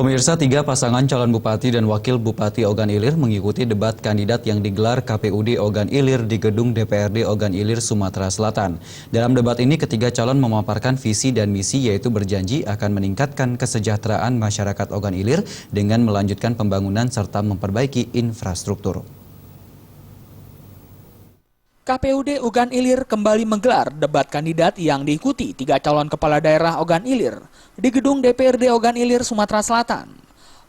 Pemirsa, 3 pasangan calon bupati dan wakil bupati Ogan Ilir mengikuti debat kandidat yang digelar KPUD Ogan Ilir di gedung DPRD Ogan Ilir, Sumatera Selatan. Dalam debat ini, ketiga calon memaparkan visi dan misi, yaitu berjanji akan meningkatkan kesejahteraan masyarakat Ogan Ilir dengan melanjutkan pembangunan serta memperbaiki infrastruktur. KPUD Ogan Ilir kembali menggelar debat kandidat yang diikuti 3 calon kepala daerah Ogan Ilir di gedung DPRD Ogan Ilir, Sumatera Selatan.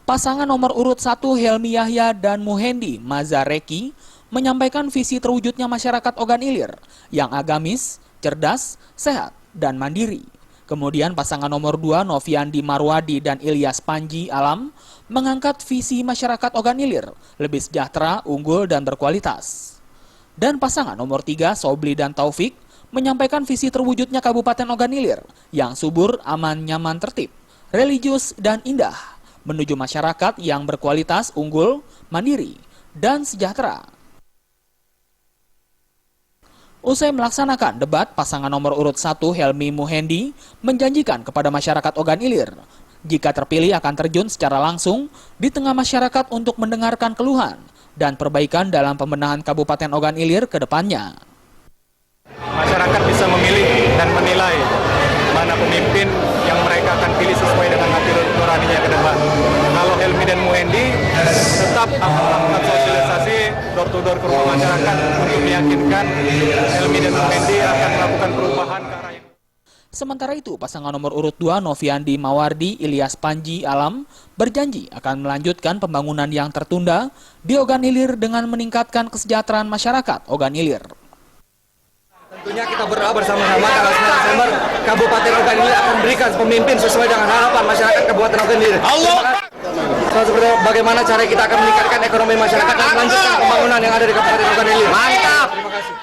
Pasangan nomor urut 1 Helmi Yahya dan Muhendi Mazareki menyampaikan visi terwujudnya masyarakat Ogan Ilir yang agamis, cerdas, sehat, dan mandiri. Kemudian pasangan nomor 2 Noviandi Marwadi dan Ilyas Panji Alam mengangkat visi masyarakat Ogan Ilir lebih sejahtera, unggul, dan berkualitas. Dan pasangan nomor 3, Sobli dan Taufik, menyampaikan visi terwujudnya Kabupaten Ogan Ilir yang subur, aman, nyaman, tertib, religius, dan indah, menuju masyarakat yang berkualitas, unggul, mandiri, dan sejahtera. Usai melaksanakan debat, pasangan nomor urut 1 Helmi Muhendi menjanjikan kepada masyarakat Ogan Ilir jika terpilih akan terjun secara langsung di tengah masyarakat untuk mendengarkan keluhan dan perbaikan dalam pembenahan Kabupaten Ogan Ilir ke depannya. Masyarakat bisa memilih dan menilai mana pemimpin yang mereka akan pilih sesuai dengan hati nuraninya ke depan. Kalau Helmi dan Muhendi tetap akan melakukan sosialisasi door-to-door ke rumah masyarakat untuk meyakinkan Helmi dan Muhendi akan melakukan perubahan ke arah yang... Sementara itu, pasangan nomor urut 2 Noviandi Mawardi Ilyas Panji Alam berjanji akan melanjutkan pembangunan yang tertunda di Ogan Ilir dengan meningkatkan kesejahteraan masyarakat Ogan Ilir. Tentunya kita berdoa bersama-sama tanggal 9 Desember Kabupaten Ogan Ilir akan berikan pemimpin sesuai dengan harapan masyarakat Kabupaten Ogan Ilir. Seperti bagaimana cara kita akan meningkatkan ekonomi masyarakat dan melanjutkan pembangunan yang ada di Kabupaten Ogan Ilir. Mantap! Terima kasih.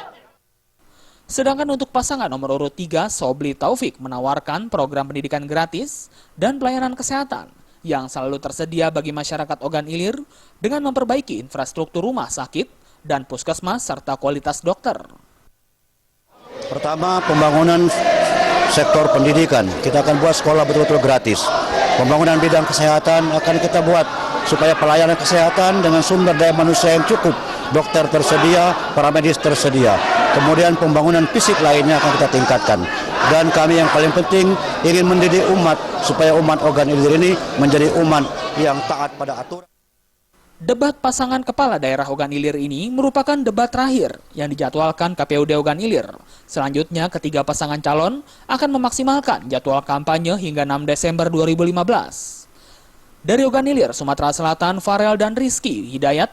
Sedangkan untuk pasangan nomor urut 3, Sobli Taufik menawarkan program pendidikan gratis dan pelayanan kesehatan yang selalu tersedia bagi masyarakat Ogan Ilir dengan memperbaiki infrastruktur rumah sakit dan puskesmas serta kualitas dokter. Pertama, pembangunan sektor pendidikan. Kita akan buat sekolah betul-betul gratis. Pembangunan bidang kesehatan akan kita buat supaya pelayanan kesehatan dengan sumber daya manusia yang cukup. Dokter tersedia, para medis tersedia. Kemudian pembangunan fisik lainnya akan kita tingkatkan. Dan kami yang paling penting ingin mendidik umat supaya umat Ogan Ilir ini menjadi umat yang taat pada aturan. Debat pasangan kepala daerah Ogan Ilir ini merupakan debat terakhir yang dijadwalkan KPUD Ogan Ilir. Selanjutnya, ketiga pasangan calon akan memaksimalkan jadwal kampanye hingga 6 Desember 2015. Dari Ogan Ilir, Sumatera Selatan, Farel dan Rizky Hidayat